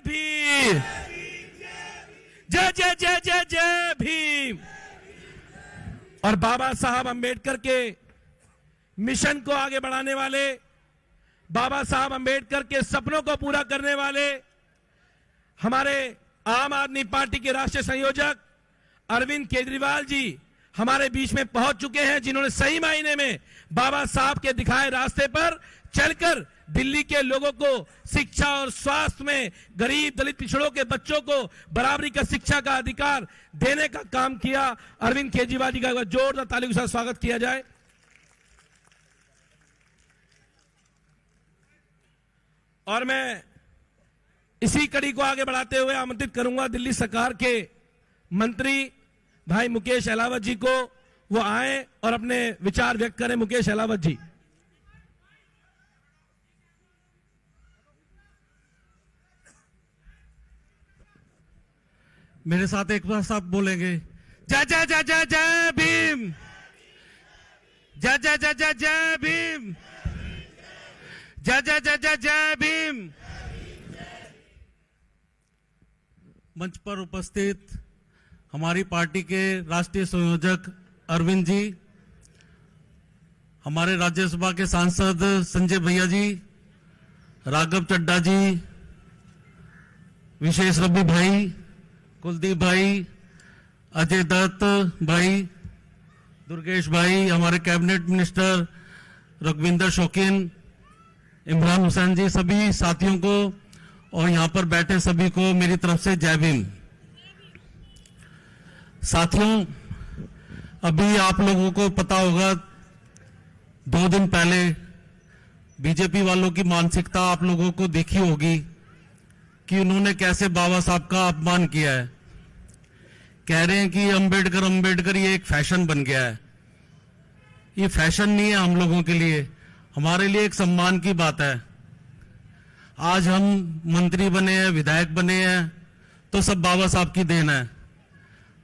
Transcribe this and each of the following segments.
भीम, जय जय जय जय जय भीम। और बाबा साहब अंबेडकर के मिशन को आगे बढ़ाने वाले, बाबा साहब अंबेडकर के सपनों को पूरा करने वाले हमारे आम आदमी पार्टी के राष्ट्रीय संयोजक अरविंद केजरीवाल जी हमारे बीच में पहुंच चुके हैं, जिन्होंने सही मायने में बाबा साहब के दिखाए रास्ते पर चलकर दिल्ली के लोगों को शिक्षा और स्वास्थ्य में, गरीब दलित पिछड़ों के बच्चों को बराबरी का शिक्षा का अधिकार देने का काम किया। अरविंद केजरीवाल जी का जोरदार तालियों के साथ स्वागत किया जाए। और मैं इसी कड़ी को आगे बढ़ाते हुए आमंत्रित करूंगा दिल्ली सरकार के मंत्री भाई मुकेश अहलावत जी को, वो आए और अपने विचार व्यक्त करें। मुकेश अहलावत जी। मेरे साथ एक बार साथ बोलेंगे, जय जय जय जय जय भीम, जय जय जय जय जय भीम, जय जय जय जय जय भीम। मंच पर उपस्थित हमारी पार्टी के राष्ट्रीय संयोजक अरविंद जी, हमारे राज्यसभा के सांसद संजय भैया जी, राघव चड्ढा जी, विशेष रवि भाई, कुलदीप भाई, अजय दत्त भाई, दुर्गेश भाई, हमारे कैबिनेट मिनिस्टर रघुविंदर शौकीन, इमरान हुसैन जी, सभी साथियों को और यहां पर बैठे सभी को मेरी तरफ से जय भीम। साथियों, अभी आप लोगों को पता होगा 2 दिन पहले बीजेपी वालों की मानसिकता आप लोगों को देखी होगी कि उन्होंने कैसे बाबा साहब का अपमान किया है। कह रहे हैं कि अंबेडकर अंबेडकर ये एक फैशन बन गया है। ये फैशन नहीं है हम लोगों के लिए, हमारे लिए एक सम्मान की बात है। आज हम मंत्री बने हैं, विधायक बने हैं, तो सब बाबा साहब की देन है।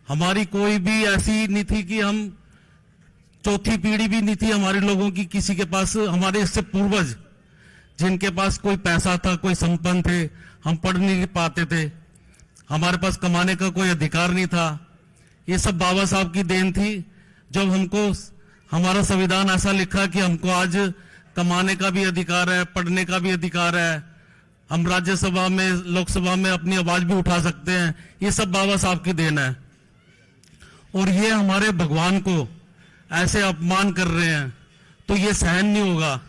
हमारी कोई भी ऐसी नहीं थी कि हम, चौथी पीढ़ी भी नहीं थी हमारे लोगों की किसी के पास, हमारे इससे पूर्वज जिनके पास कोई पैसा था, कोई संपन्न थे, हम पढ़ नहीं पाते थे, हमारे पास कमाने का कोई अधिकार नहीं था। ये सब बाबा साहब की देन थी। जब हमको हमारा संविधान ऐसा लिखा कि हमको आज कमाने का भी अधिकार है, पढ़ने का भी अधिकार है, हम राज्यसभा में, लोकसभा में अपनी आवाज भी उठा सकते हैं, ये सब बाबा साहब की देन है। और ये हमारे भगवान को ऐसे अपमान कर रहे हैं तो ये सहन नहीं होगा।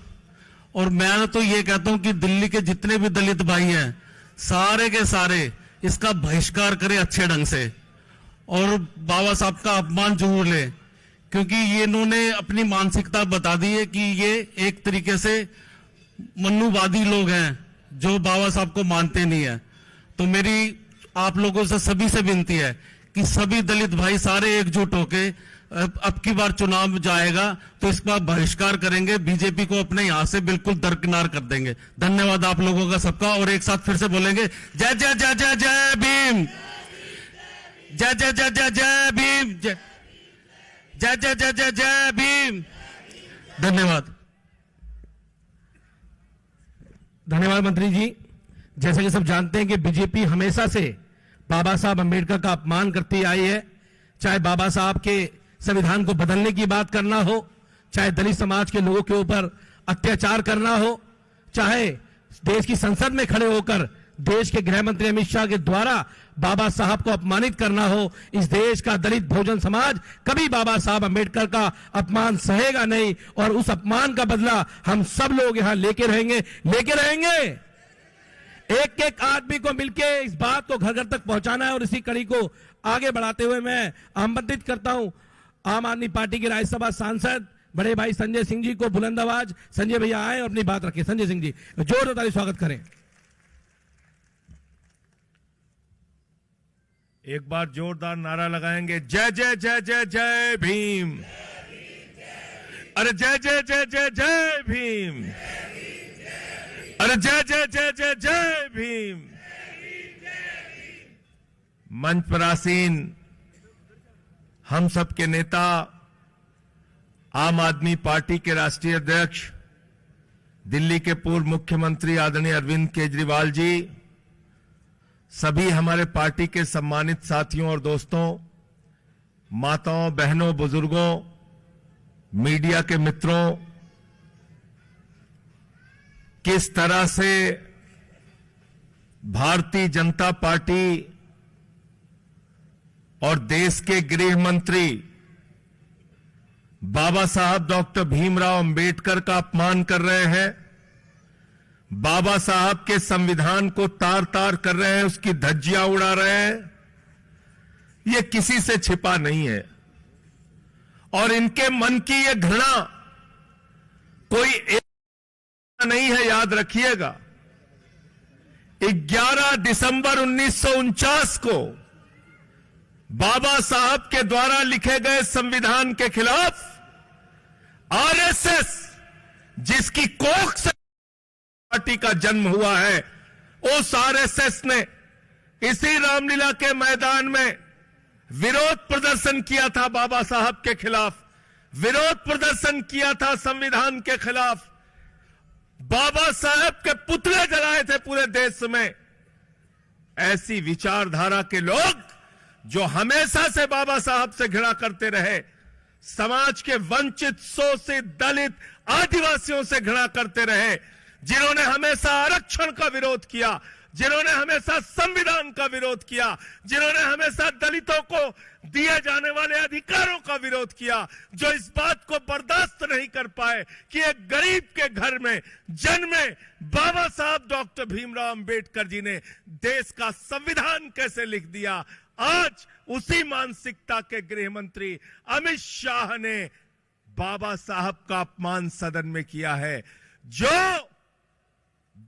और मैं तो ये कहता हूं कि दिल्ली के जितने भी दलित भाई हैं, सारे के सारे इसका बहिष्कार करें अच्छे ढंग से और बाबा साहब का अपमान जरूर ले, क्योंकि ये इन्होंने अपनी मानसिकता बता दी है कि ये एक तरीके से मनुवादी लोग हैं जो बाबा साहब को मानते नहीं है। तो मेरी आप लोगों से सभी से विनती है कि सभी दलित भाई सारे एकजुट होके अब की बार चुनाव जाएगा तो इसका बहिष्कार करेंगे, बीजेपी को अपने यहां से बिल्कुल दरकिनार कर देंगे। धन्यवाद आप लोगों का सबका। और एक साथ फिर से बोलेंगे, जय जय जय जय जय भीम, जय जय जय जय जय भीम, जय जय जय जय जय जय भीम। धन्यवाद। धन्यवाद मंत्री जी। जैसे कि सब जानते हैं कि बीजेपी हमेशा से बाबा साहब अंबेडकर का अपमान करती आई है, चाहे बाबा साहब के संविधान को बदलने की बात करना हो, चाहे दलित समाज के लोगों के ऊपर अत्याचार करना हो, चाहे देश की संसद में खड़े होकर देश के गृह मंत्री अमित शाह के द्वारा बाबा साहब को अपमानित करना हो। इस देश का दलित बहुजन समाज कभी बाबा साहब अंबेडकर का अपमान सहेगा नहीं और उस अपमान का बदला हम सब लोग यहां लेके रहेंगे। एक एक आदमी को मिलके इस बात को घर घर तक पहुंचाना है। और इसी कड़ी को आगे बढ़ाते हुए मैं आमंत्रित करता हूं आम आदमी पार्टी के राज्यसभा सांसद बड़े भाई संजय सिंह जी को। बुलंद आवाज संजय भैया आए और अपनी बात रखें। संजय सिंह जी, जोरदार ताली स्वागत करें। एक बार जोरदार नारा लगाएंगे, जय जय जय जय जय भीम। अरे जय जय जय जय जय भीम, अरे जय जय जय जय जय भीम। मंच पर आसीन हम सबके नेता, आम आदमी पार्टी के राष्ट्रीय अध्यक्ष, दिल्ली के पूर्व मुख्यमंत्री आदरणीय अरविंद केजरीवाल जी, सभी हमारे पार्टी के सम्मानित साथियों और दोस्तों, माताओं, बहनों, बुजुर्गों, मीडिया के मित्रों, किस तरह से भारतीय जनता पार्टी और देश के गृह मंत्री बाबा साहब डॉक्टर भीमराव अंबेडकर का अपमान कर रहे हैं, बाबा साहब के संविधान को तार तार कर रहे हैं, उसकी धज्जियां उड़ा रहे हैं, ये किसी से छिपा नहीं है। और इनके मन की ये घृणा कोई एक नहीं है, याद रखिएगा। 11 दिसंबर 1949 को बाबा साहब के द्वारा लिखे गए संविधान के खिलाफ आरएसएस, जिसकी कोख से पार्टी का जन्म हुआ है, उस आरएसएस ने इसी रामलीला के मैदान में विरोध प्रदर्शन किया था, बाबा साहब के खिलाफ विरोध प्रदर्शन किया था, संविधान के खिलाफ बाबा साहब के पुतले जलाए थे पूरे देश में। ऐसी विचारधारा के लोग जो हमेशा से बाबा साहब से घृणा करते रहे, समाज के वंचित, शोषित, दलित, आदिवासियों से घृणा करते रहे, जिन्होंने हमेशा आरक्षण का विरोध किया, जिन्होंने हमेशा संविधान का विरोध किया, जिन्होंने हमेशा दलितों को दिए जाने वाले अधिकारों का विरोध किया, जो इस बात को बर्दाश्त नहीं कर पाए कि एक गरीब के घर में जन्मे बाबा साहब डॉक्टर भीमराव अंबेडकर जी ने देश का संविधान कैसे लिख दिया। आज उसी मानसिकता के गृह मंत्री अमित शाह ने बाबा साहब का अपमान सदन में किया है। जो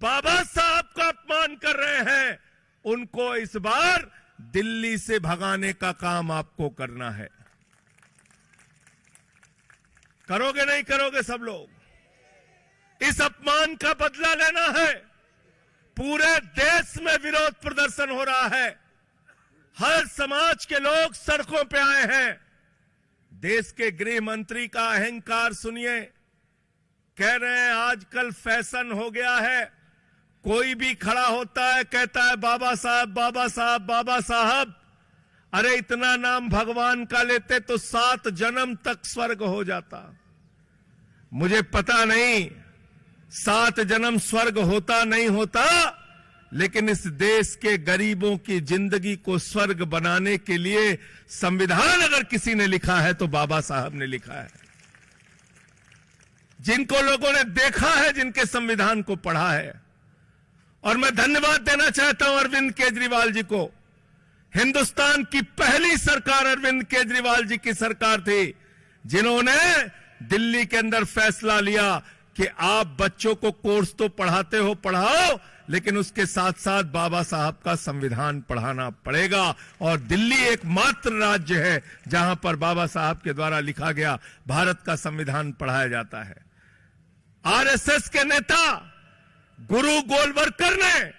बाबा साहब का अपमान कर रहे हैं, उनको इस बार दिल्ली से भगाने का काम आपको करना है। करोगे नहीं करोगे सब लोग? इस अपमान का बदला लेना है। पूरे देश में विरोध प्रदर्शन हो रहा है, हर समाज के लोग सड़कों पे आए हैं। देश के गृह मंत्री का अहंकार सुनिए, कह रहे हैं आजकल फैशन हो गया है, कोई भी खड़ा होता है कहता है बाबा साहब, बाबा साहब, बाबा साहब। अरे इतना नाम भगवान का लेते तो 7 जन्म तक स्वर्ग हो जाता। मुझे पता नहीं 7 जन्म स्वर्ग होता नहीं होता, लेकिन इस देश के गरीबों की जिंदगी को स्वर्ग बनाने के लिए संविधान अगर किसी ने लिखा है तो बाबा साहब ने लिखा है। जिनको लोगों ने देखा है, जिनके संविधान को पढ़ा है। और मैं धन्यवाद देना चाहता हूं अरविंद केजरीवाल जी को। हिंदुस्तान की पहली सरकार अरविंद केजरीवाल जी की सरकार थी, जिन्होंने दिल्ली के अंदर फैसला लिया कि आप बच्चों को कोर्स तो पढ़ाते हो, पढ़ाओ, लेकिन उसके साथ साथ बाबा साहब का संविधान पढ़ाना पड़ेगा। और दिल्ली एकमात्र राज्य है जहां पर बाबा साहब के द्वारा लिखा गया भारत का संविधान पढ़ाया जाता है। आरएसएस के नेता गुरु गोलवलकर ने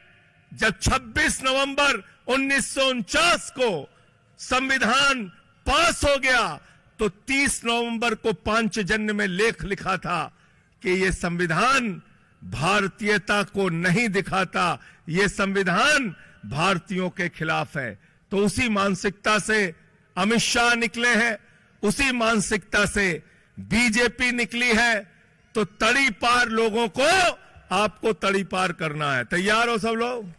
जब 26 नवंबर 1949 को संविधान पास हो गया तो 30 नवंबर को पांचजन्य में लेख लिखा था कि यह संविधान भारतीयता को नहीं दिखाता, यह संविधान भारतीयों के खिलाफ है। तो उसी मानसिकता से अमित शाह निकले हैं, उसी मानसिकता से बीजेपी निकली है। तो तड़ी पार लोगों को आपको तड़ी पार करना है। तैयार हो सब लोग?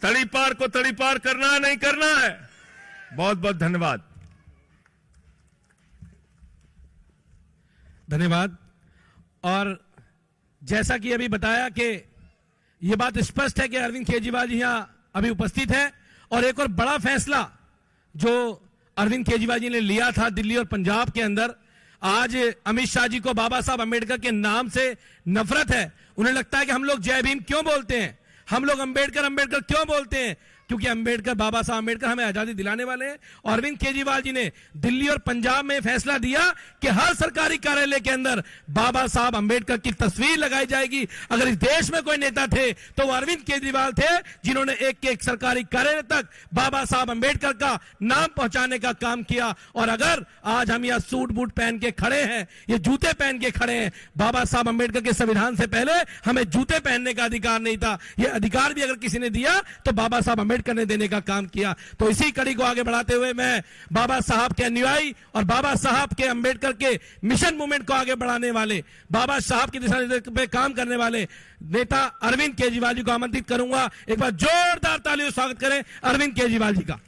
तड़ी पार को तड़ी पार करना है, नहीं करना है? बहुत बहुत धन्यवाद। धन्यवाद। और जैसा कि अभी बताया कि यह बात स्पष्ट है कि अरविंद केजरीवाल जी यहां अभी उपस्थित है। और एक और बड़ा फैसला जो अरविंद केजरीवाल जी ने लिया था दिल्ली और पंजाब के अंदर, आज अमित शाह जी को बाबा साहब अंबेडकर के नाम से नफरत है। उन्हें लगता है कि हम लोग जय भीम क्यों बोलते हैं, हम लोग अंबेडकर अंबेडकर क्यों बोलते हैं, क्योंकि अंबेडकर, बाबा साहब अंबेडकर हमें आजादी दिलाने वाले हैं। और अरविंद केजरीवाल जी ने दिल्ली और पंजाब में फैसला दिया कि हर सरकारी कार्यालय के अंदर बाबा साहब अंबेडकर की तस्वीर लगाई जाएगी। अगर इस देश में कोई नेता थे तो वो अरविंद केजरीवाल थे, जिन्होंने एक सरकारी कार्यालय तक बाबा साहब अंबेडकर का नाम पहुंचाने का काम किया। और अगर आज हम यहां सूट बूट पहन के खड़े हैं, ये जूते पहन के खड़े हैं, बाबा साहब अंबेडकर के संविधान से पहले हमें जूते पहनने का अधिकार नहीं था। यह अधिकार भी अगर किसी ने दिया तो बाबा साहब अम्बेडकर ने देने का काम किया। तो इसी कड़ी को आगे बढ़ाते हुए मैं बाबा साहब के अनुयायी और बाबा साहब के अम्बेडकर के मिशन मूवमेंट को आगे बढ़ाने वाले, बाबा साहब की दिशा निर्देश पे काम करने वाले नेता अरविंद केजरीवाल जी को आमंत्रित करूंगा। एक बार जोरदार तालियों से स्वागत करें अरविंद केजरीवाल जी का।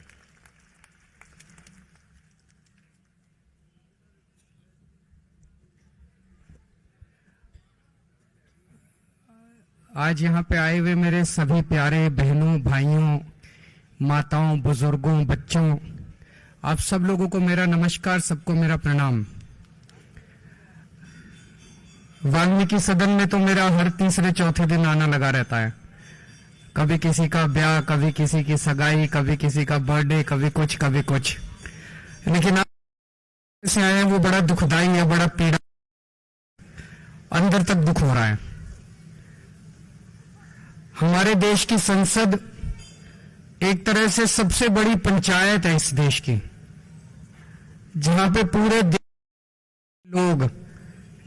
आज यहाँ पे आए हुए मेरे सभी प्यारे बहनों, भाइयों, माताओं, बुजुर्गों, बच्चों, आप सब लोगों को मेरा नमस्कार, सबको मेरा प्रणाम। वाल्मीकि सदन में तो मेरा हर तीसरे चौथे दिन आना लगा रहता है। कभी किसी का ब्याह, कभी किसी की सगाई, कभी किसी का बर्थडे, कभी कुछ। लेकिन आप से आए हैं वो बड़ा दुखदाई है, बड़ा पीड़ा, अंदर तक दुख हो रहा है। हमारे देश की संसद एक तरह से सबसे बड़ी पंचायत है इस देश की, जहां पे पूरे देश के लोग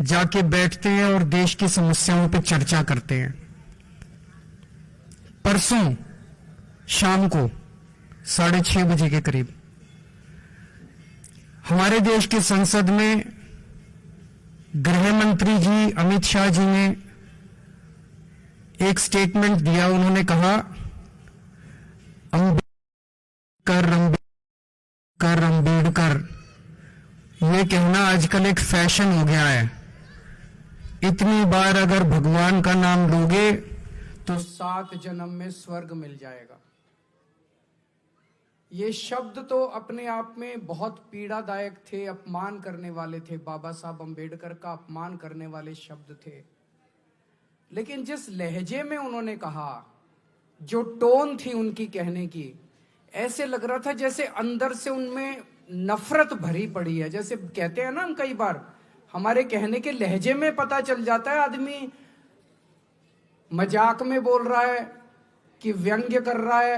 जाके बैठते हैं और देश की समस्याओं पे चर्चा करते हैं। परसों शाम को 6:30 बजे के करीब हमारे देश की संसद में गृह मंत्री जी अमित शाह जी ने एक स्टेटमेंट दिया। उन्होंने कहा अम्बेडकर ये कहना आजकल एक फैशन हो गया है। इतनी बार अगर भगवान का नाम लोगे तो 7 जन्म में स्वर्ग मिल जाएगा। ये शब्द तो अपने आप में बहुत पीड़ादायक थे, अपमान करने वाले थे, बाबा साहब अम्बेडकर का अपमान करने वाले शब्द थे। लेकिन जिस लहजे में उन्होंने कहा, जो टोन थी उनकी कहने की, ऐसे लग रहा था जैसे अंदर से उनमें नफरत भरी पड़ी है। जैसे कहते हैं ना हम, कई बार हमारे कहने के लहजे में पता चल जाता है आदमी मजाक में बोल रहा है कि व्यंग्य कर रहा है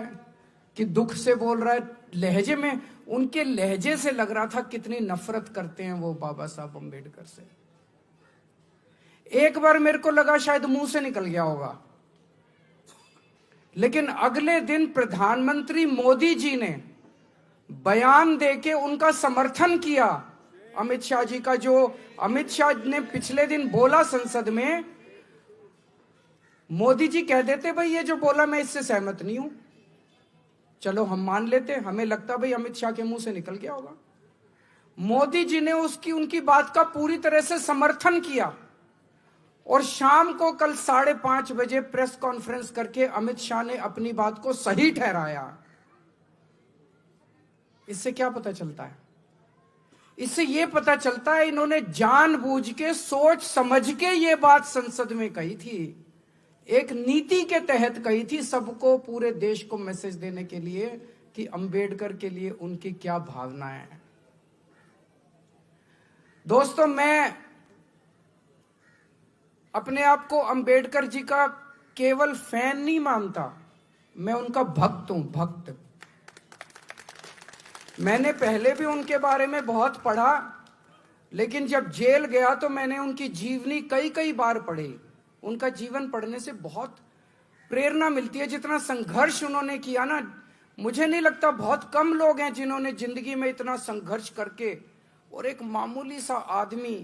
कि दुख से बोल रहा है। लहजे में, उनके लहजे से लग रहा था कितनी नफरत करते हैं वो बाबा साहब अम्बेडकर से। एक बार मेरे को लगा शायद मुंह से निकल गया होगा, लेकिन अगले दिन प्रधानमंत्री मोदी जी ने बयान देके उनका समर्थन किया अमित शाह जी का। जो अमित शाह ने पिछले दिन बोला संसद में, मोदी जी कह देते भाई ये जो बोला मैं इससे सहमत नहीं हूं, चलो हम मान लेते, हमें लगता भाई अमित शाह के मुंह से निकल गया होगा। मोदी जी ने उनकी बात का पूरी तरह से समर्थन किया और शाम को कल 5:30 बजे प्रेस कॉन्फ्रेंस करके अमित शाह ने अपनी बात को सही ठहराया। इससे क्या पता चलता है? इससे यह पता चलता है इन्होंने जानबूझ के, सोच समझ के ये बात संसद में कही थी, एक नीति के तहत कही थी, सबको, पूरे देश को मैसेज देने के लिए कि अंबेडकर के लिए उनकी क्या भावनाएं हैं। दोस्तों, मैं अपने आप को अंबेडकर जी का केवल फैन नहीं मानता, मैं उनका भक्त हूं, भक्त। मैंने पहले भी उनके बारे में बहुत पढ़ा, लेकिन जब जेल गया तो मैंने उनकी जीवनी कई बार पढ़ी। उनका जीवन पढ़ने से बहुत प्रेरणा मिलती है। जितना संघर्ष उन्होंने किया ना, मुझे नहीं लगता बहुत कम लोग हैं जिन्होंने जिंदगी में इतना संघर्ष करके, और एक मामूली सा आदमी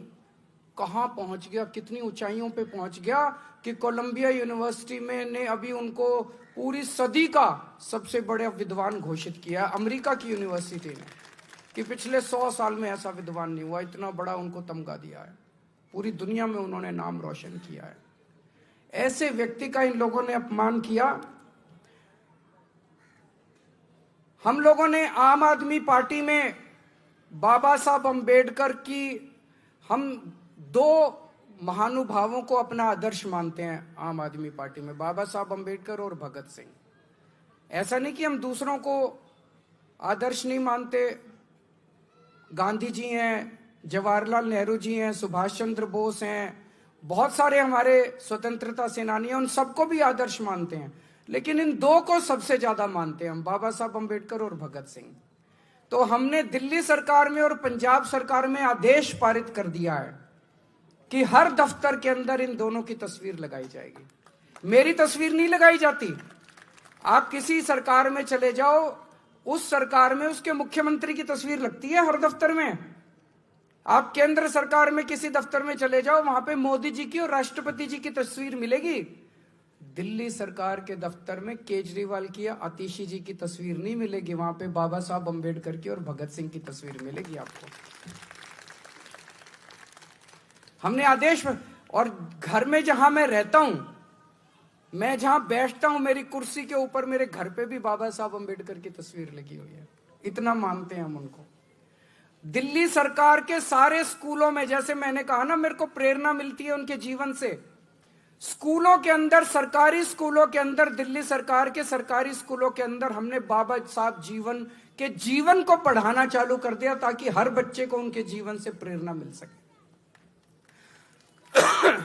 कहां पहुंच गया, कितनी ऊंचाइयों पे पहुंच गया कि कोलंबिया यूनिवर्सिटी में ने अभी उनको पूरी सदी का सबसे बड़ा विद्वान घोषित किया, अमेरिका की यूनिवर्सिटी ने, कि पिछले 100 साल में ऐसा विद्वान नहीं हुआ। इतना बड़ा उनको तमगा दिया है, पूरी दुनिया में उन्होंने नाम रोशन किया है। ऐसे व्यक्ति का इन लोगों ने अपमान किया। हम लोगों ने आम आदमी पार्टी में बाबा साहब अम्बेडकर की, हम 2 महानुभावों को अपना आदर्श मानते हैं आम आदमी पार्टी में, बाबा साहब अम्बेडकर और भगत सिंह। ऐसा नहीं कि हम दूसरों को आदर्श नहीं मानते। गांधी जी हैं, जवाहरलाल नेहरू जी हैं, सुभाष चंद्र बोस हैं, बहुत सारे हमारे स्वतंत्रता सेनानी हैं, उन सबको भी आदर्श मानते हैं। लेकिन इन 2 को सबसे ज्यादा मानते हैं हम, बाबा साहब अम्बेडकर और भगत सिंह। तो हमने दिल्ली सरकार में और पंजाब सरकार में आदेश पारित कर दिया है कि हर दफ्तर के अंदर इन दोनों की तस्वीर लगाई जाएगी। मेरी तस्वीर नहीं लगाई जाती, आप किसी सरकार में चले जाओ, उस सरकार में उसके मुख्यमंत्री की तस्वीर लगती है हर दफ्तर में। आप केंद्र सरकार में किसी दफ्तर में चले जाओ, वहां पे मोदी जी की और राष्ट्रपति जी की तस्वीर मिलेगी। दिल्ली सरकार के दफ्तर में केजरीवाल की या आतिशी जी की तस्वीर नहीं मिलेगी, वहां पे बाबा साहब अंबेडकर की और भगत सिंह की तस्वीर मिलेगी आपको। हमने आदेश, और घर में जहां मैं रहता हूं, मैं जहां बैठता हूं, मेरी कुर्सी के ऊपर मेरे घर पे भी बाबा साहब अंबेडकर की तस्वीर लगी हुई है। इतना मानते हैं हम उनको। दिल्ली सरकार के सारे स्कूलों में, जैसे मैंने कहा ना, मेरे को प्रेरणा मिलती है उनके जीवन से। स्कूलों के अंदर, सरकारी स्कूलों के अंदर, दिल्ली सरकार के सरकारी स्कूलों के अंदर हमने बाबा साहब जीवन को पढ़ाना चालू कर दिया, ताकि हर बच्चे को उनके जीवन से प्रेरणा मिल सके।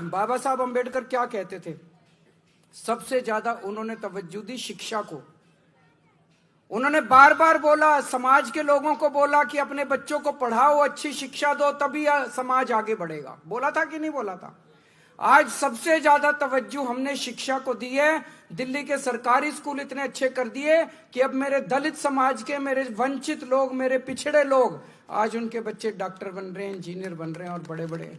बाबा साहब अंबेडकर क्या कहते थे? सबसे ज्यादा उन्होंने तवज्जो दी शिक्षा को। उन्होंने बार बार बोला, समाज के लोगों को बोला कि अपने बच्चों को पढ़ाओ, अच्छी शिक्षा दो, तभी समाज आगे बढ़ेगा। बोला था कि नहीं बोला था? आज सबसे ज्यादा तवज्जो हमने शिक्षा को दी है। दिल्ली के सरकारी स्कूल इतने अच्छे कर दिए कि अब मेरे दलित समाज के, मेरे वंचित लोग, मेरे पिछड़े लोग, आज उनके बच्चे डॉक्टर बन रहे हैं, इंजीनियर बन रहे हैं और बड़े बड़े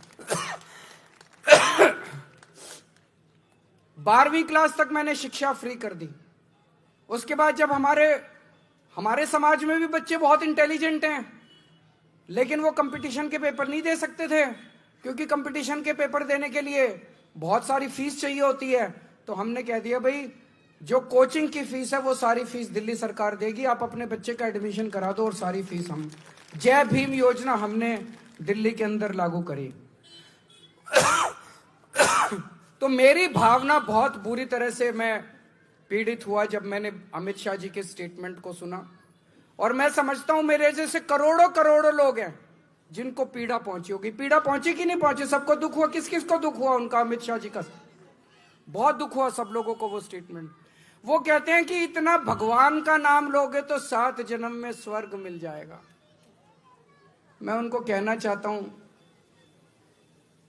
12वीं क्लास तक मैंने शिक्षा फ्री कर दी। उसके बाद जब हमारे समाज में भी बच्चे बहुत इंटेलिजेंट हैं, लेकिन वो कंपटीशन के पेपर नहीं दे सकते थे, क्योंकि कंपटीशन के पेपर देने के लिए बहुत सारी फीस चाहिए होती है। तो हमने कह दिया, भाई जो कोचिंग की फीस है वो सारी फीस दिल्ली सरकार देगी, आप अपने बच्चे का एडमिशन करा दो और सारी फीस हम। जय भीम योजना हमने दिल्ली के अंदर लागू करी। तो मेरी भावना बहुत बुरी तरह से मैं पीड़ित हुआ जब मैंने अमित शाह जी के स्टेटमेंट को सुना। और मैं समझता हूं मेरे जैसे करोड़ों करोड़ों लोग हैं जिनको पीड़ा पहुंची होगी। पीड़ा पहुंची कि नहीं पहुंची? सबको दुख हुआ। किस किस को दुख हुआ उनका? अमित शाह जी का बहुत दुख हुआ सब लोगों को वो स्टेटमेंट। वो कहते हैं कि इतना भगवान का नाम लोगे तो 7 जन्म में स्वर्ग मिल जाएगा। मैं उनको कहना चाहता हूं,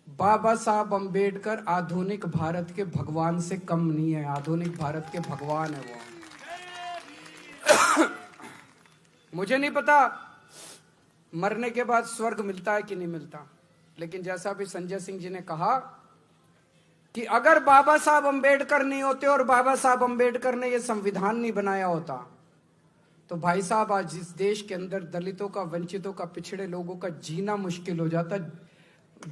बाबा साहब अंबेडकर आधुनिक भारत के भगवान से कम नहीं है। आधुनिक भारत के भगवान है वो। मुझे नहीं पता मरने के बाद स्वर्ग मिलता है कि नहीं मिलता, लेकिन जैसा भी संजय सिंह जी ने कहा कि अगर बाबा साहब अंबेडकर नहीं होते और बाबा साहब अंबेडकर ने यह संविधान नहीं बनाया होता, तो भाई साहब आज इस देश के अंदर दलितों का, वंचितों का, पिछड़े लोगों का जीना मुश्किल हो जाता।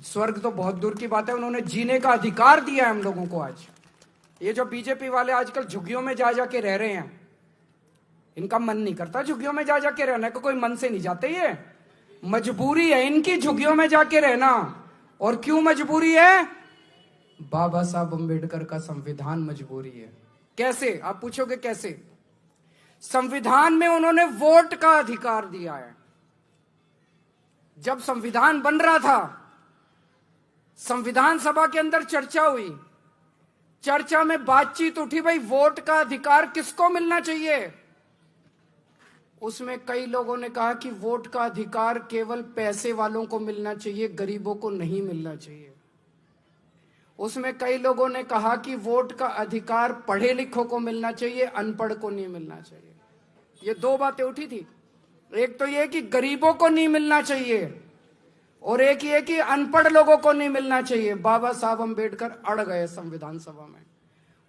स्वर्ग तो बहुत दूर की बात है, उन्होंने जीने का अधिकार दिया है हम लोगों को। आज ये जो बीजेपी वाले आजकल झुग्गियों में जा जाके रह रहे हैं, इनका मन नहीं करता झुग्गियों में जा जाके रहने को। कोई मन से नहीं जाते, ये मजबूरी है इनकी झुग्गियों में जाके रहना। और क्यों मजबूरी है? बाबा साहब अंबेडकर का संविधान मजबूरी है। कैसे? आप पूछोगे कैसे? संविधान में उन्होंने वोट का अधिकार दिया है। जब संविधान बन रहा था, संविधान सभा के अंदर चर्चा हुई, चर्चा में बातचीत उठी, भाई वोट का अधिकार किसको मिलना चाहिए? उसमें कई लोगों ने कहा कि वोट का अधिकार केवल पैसे वालों को मिलना चाहिए, गरीबों को नहीं मिलना चाहिए। उसमें कई लोगों ने कहा कि वोट का अधिकार पढ़े लिखों को मिलना चाहिए, अनपढ़ को नहीं मिलना चाहिए। ये 2 बातें उठी थी। एक तो ये कि गरीबों को नहीं मिलना चाहिए, और एक ये कि अनपढ़ लोगों को नहीं मिलना चाहिए। बाबा साहब अंबेडकर अड़ गए संविधान सभा में।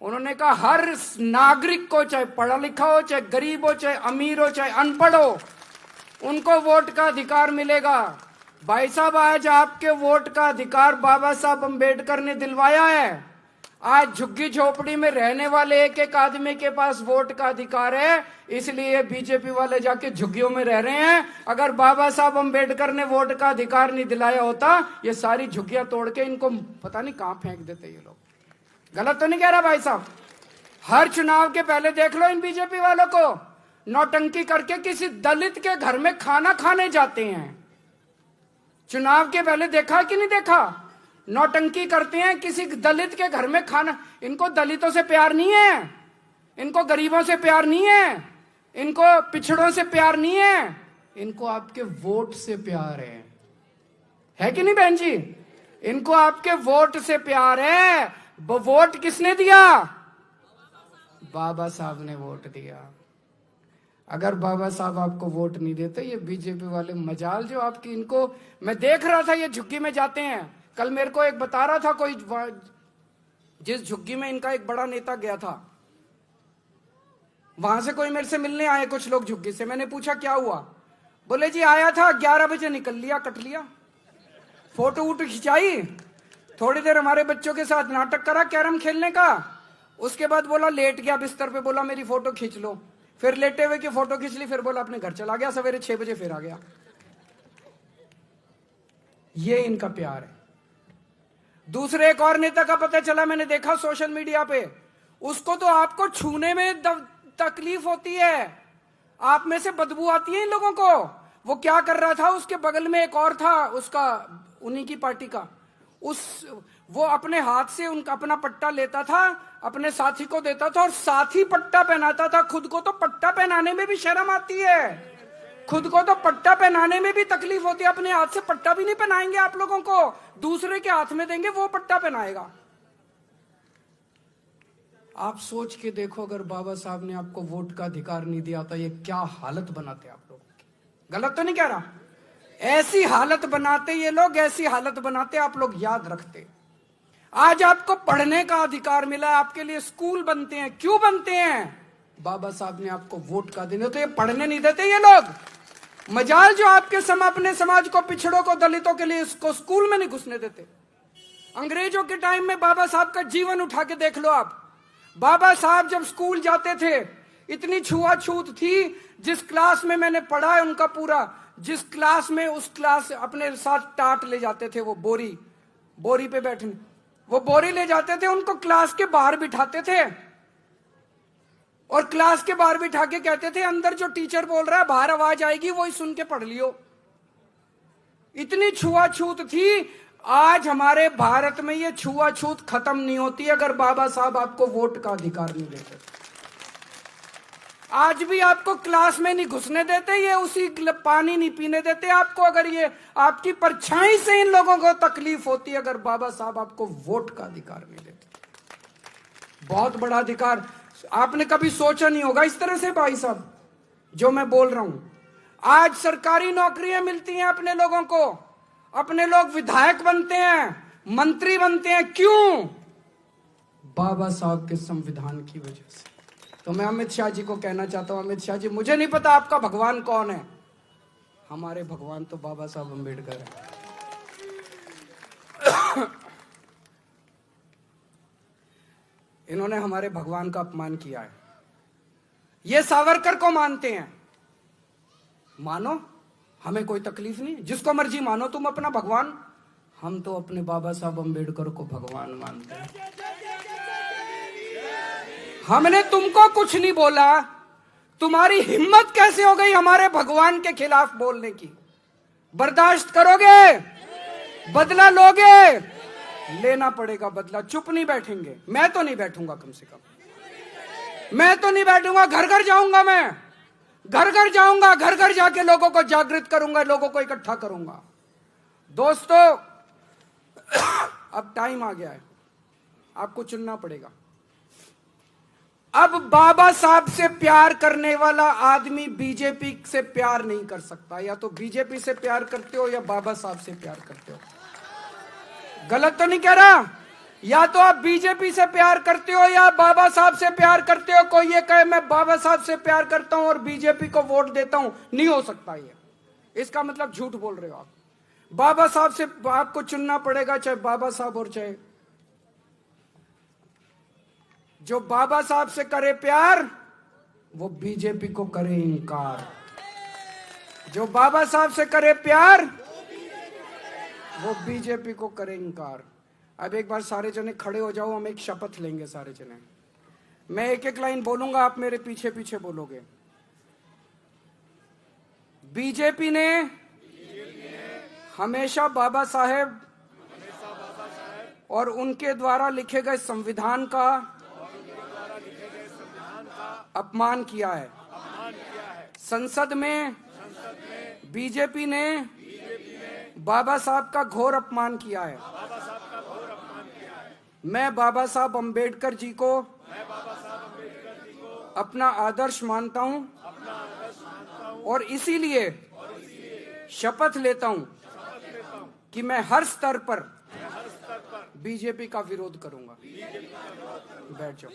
उन्होंने कहा हर नागरिक को, चाहे पढ़ा लिखा हो, चाहे गरीब हो, चाहे अमीर हो, चाहे अनपढ़ हो, उनको वोट का अधिकार मिलेगा। भाई साहब, आज आपके वोट का अधिकार बाबा साहब अंबेडकर ने दिलवाया है। आज झुग्गी झोपड़ी में रहने वाले एक एक आदमी के पास वोट का अधिकार है, इसलिए बीजेपी वाले जाके झुग्गियों में रह रहे हैं। अगर बाबा साहब अंबेडकर ने वोट का अधिकार नहीं दिलाया होता, ये सारी झुग्गियां तोड़ के इनको पता नहीं कहां फेंक देते ये लोग। गलत तो नहीं कह रहा भाई साहब? हर चुनाव के पहले देख लो इन बीजेपी वालों को, नौटंकी करके किसी दलित के घर में खाना खाने जाते हैं। चुनाव के पहले देखा कि नहीं देखा? नौटंकी करते हैं किसी दलित के घर में खाना। इनको दलितों से प्यार नहीं है, इनको गरीबों से प्यार नहीं है, इनको पिछड़ों से प्यार नहीं है, इनको आपके वोट से प्यार है कि नहीं बहन जी? इनको आपके वोट से प्यार है। वो वोट किसने दिया? बाबा साहब ने वोट दिया। अगर बाबा साहब आपको वोट नहीं देते, ये बीजेपी वाले मजाल जो आपकी, इनको मैं देख रहा था ये झुग्गी में जाते हैं। कल मेरे को एक बता रहा था कोई, जिस झुग्गी में इनका एक बड़ा नेता गया था, वहां से कोई मेरे से मिलने आए कुछ लोग झुग्गी से। मैंने पूछा क्या हुआ, बोले जी आया था 11 बजे निकल लिया, कट लिया। फोटो वोटो खिंचाई, थोड़ी देर हमारे बच्चों के साथ नाटक करा कैरम खेलने का, उसके बाद बोला लेट गया बिस्तर पे, बोला मेरी फोटो खींच लो, फिर लेटे हुए की फोटो खींच ली, फिर बोला अपने घर चला गया, सवेरे 6 बजे फिर आ गया। ये इनका प्यार है। दूसरे एक और नेता का पता चला, मैंने देखा सोशल मीडिया पे, उसको तो आपको छूने में तकलीफ होती है, आप में से बदबू आती है इन लोगों को। वो क्या कर रहा था, उसके बगल में एक और था उसका, उन्हीं की पार्टी का, वो अपने हाथ से उनका अपना पट्टा लेता था, अपने साथी को देता था और साथी पट्टा पहनाता था। खुद को तो पट्टा पहनाने में भी शर्म आती है, खुद को तो पट्टा पहनाने में भी तकलीफ होती है। अपने हाथ से पट्टा भी नहीं पहनाएंगे आप लोगों को, दूसरे के हाथ में देंगे, वो पट्टा पहनाएगा। आप सोच के देखो, अगर बाबा साहब ने आपको वोट का अधिकार नहीं दिया था, ये क्या हालत बनाते आप लोगों की। गलत तो नहीं कह रहा, ऐसी हालत बनाते ये लोग, ऐसी हालत बनाते आप लोग, याद रखते। आज आपको पढ़ने का अधिकार मिला है, आपके लिए स्कूल बनते हैं, क्यों बनते हैं? बाबा साहब ने आपको वोट का दिन, तो ये पढ़ने नहीं देते ये लोग। मजाल जो आपके अपने समाज को, पिछड़ों को, दलितों के लिए इसको स्कूल में नहीं घुसने देते। अंग्रेजों के टाइम में बाबा साहब का जीवन उठा के देख लो आप। बाबा साहब जब स्कूल जाते थे, इतनी छुआछूत थी। जिस क्लास में मैंने पढ़ा है उनका पूरा, जिस क्लास में, उस क्लास अपने साथ टाट ले जाते थे, वो बोरी पे बैठने, वो बोरी ले जाते थे, उनको क्लास के बाहर बिठाते थे और क्लास के बाहर बिठा के कहते थे अंदर जो टीचर बोल रहा है बाहर आवाज आएगी, वही सुन के पढ़ लियो। इतनी छुआछूत थी। आज हमारे भारत में ये छुआछूत खत्म नहीं होती अगर बाबा साहब आपको वोट का अधिकार नहीं देते। आज भी आपको क्लास में नहीं घुसने देते, ये उसी पानी नहीं पीने देते आपको, अगर ये आपकी परछाई से इन लोगों को तकलीफ होती है, अगर बाबा साहब आपको वोट का अधिकार नहीं देते। बहुत बड़ा अधिकार, आपने कभी सोचा नहीं होगा इस तरह से भाई साहब जो मैं बोल रहा हूं। आज सरकारी नौकरियां मिलती हैं अपने लोगों को, अपने लोग विधायक बनते हैं, मंत्री बनते हैं, क्यों? बाबा साहब के संविधान की वजह से। तो मैं अमित शाह जी को कहना चाहता हूं, अमित शाह जी, मुझे नहीं पता आपका भगवान कौन है, हमारे भगवान तो बाबा साहब अम्बेडकर है। इन्होंने हमारे भगवान का अपमान किया है। ये सावरकर को मानते हैं, मानो, हमें कोई तकलीफ नहीं, जिसको मर्जी मानो तुम अपना भगवान। हम तो अपने बाबा साहब अम्बेडकर को भगवान मानते हैं। हमने तुमको कुछ नहीं बोला, तुम्हारी हिम्मत कैसे हो गई हमारे भगवान के खिलाफ बोलने की? बर्दाश्त करोगे? बदला लोगे? लेना पड़ेगा बदला, चुप नहीं बैठेंगे। मैं तो नहीं बैठूंगा, कम से कम मैं तो नहीं बैठूंगा। घर घर जाऊंगा, मैं घर घर जाऊंगा, घर घर जाके लोगों को जागृत करूंगा, लोगों को इकट्ठा करूंगा। दोस्तों, अब टाइम आ गया है, आपको चुनना पड़ेगा। अब बाबा साहब से प्यार करने वाला आदमी बीजेपी से प्यार नहीं कर सकता। या तो बीजेपी से प्यार करते हो या बाबा साहब से प्यार करते हो। गलत तो नहीं कह रहा? या तो आप बीजेपी से प्यार करते हो या बाबा साहब से प्यार करते हो। कोई ये कहे मैं बाबा साहब से प्यार करता हूं और बीजेपी को वोट देता हूं, नहीं हो सकता ये। इसका मतलब झूठ बोल रहे हो आप। बाबा साहब से आपको चुनना पड़ेगा, चाहे बाबा साहब और चाहे जो बाबा साहब से करे प्यार वो बीजेपी को करे इनकार। जो बाबा साहब से करे प्यार वो बीजेपी को करे इनकार। अब एक बार सारे जने खड़े हो जाओ, हम एक शपथ लेंगे सारे जने। मैं एक एक लाइन बोलूंगा, आप मेरे पीछे पीछे बोलोगे। बीजेपी ने हमेशा बाबा साहेब और उनके द्वारा लिखे गए संविधान का अपमान किया है। संसद में बीजेपी ने बाबा साहब का घोर अपमान किया है। मैं बाबा साहब अम्बेडकर जी को अपना आदर्श मानता हूं और इसीलिए शपथ लेता हूं कि मैं हर स्तर पर बीजेपी का विरोध करूंगा। बैठ जाओ।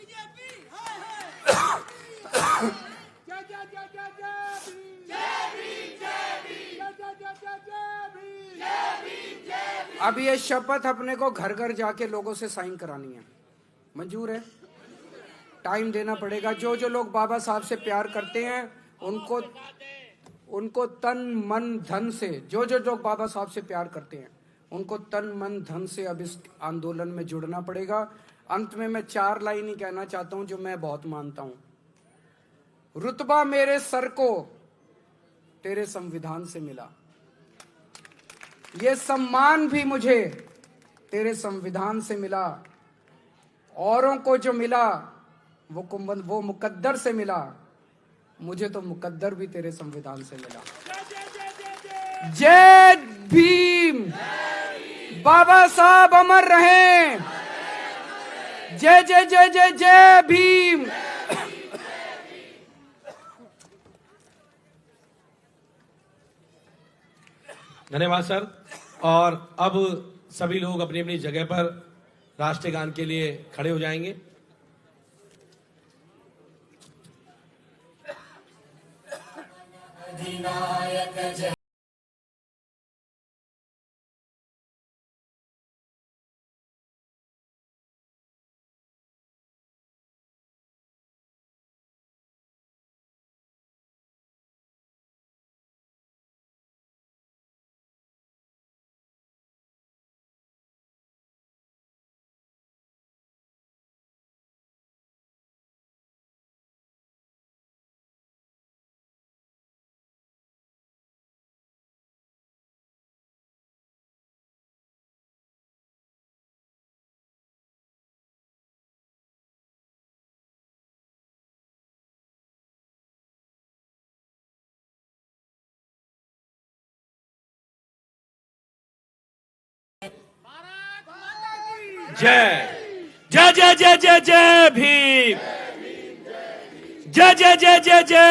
अब ये शपथ अपने को घर घर जाके लोगों से साइन करानी है। मंजूर है? टाइम देना पड़ेगा। जो जो लोग बाबा साहब से प्यार करते हैं उनको तन मन धन से, जो जो लोग बाबा साहब से प्यार करते हैं उनको तन मन धन से अब इस आंदोलन में जुड़ना पड़ेगा। अंत में मैं 4 लाइन ही कहना चाहता हूं जो मैं बहुत मानता हूं। रुतबा मेरे सर को तेरे संविधान से मिला, ये सम्मान भी मुझे तेरे संविधान से मिला। औरों को जो मिला वो मुकद्दर से मिला, मुझे तो मुकद्दर भी तेरे संविधान से मिला। जय भीम। बाबा साहब अमर रहें। जय जय जय जय जय भीम। धन्यवाद सर। और अब सभी लोग अपनी अपनी जगह पर राष्ट्रीय गान के लिए खड़े हो जाएंगे। जय जय जय जय जय जय भीम। जय जय जय जय जय।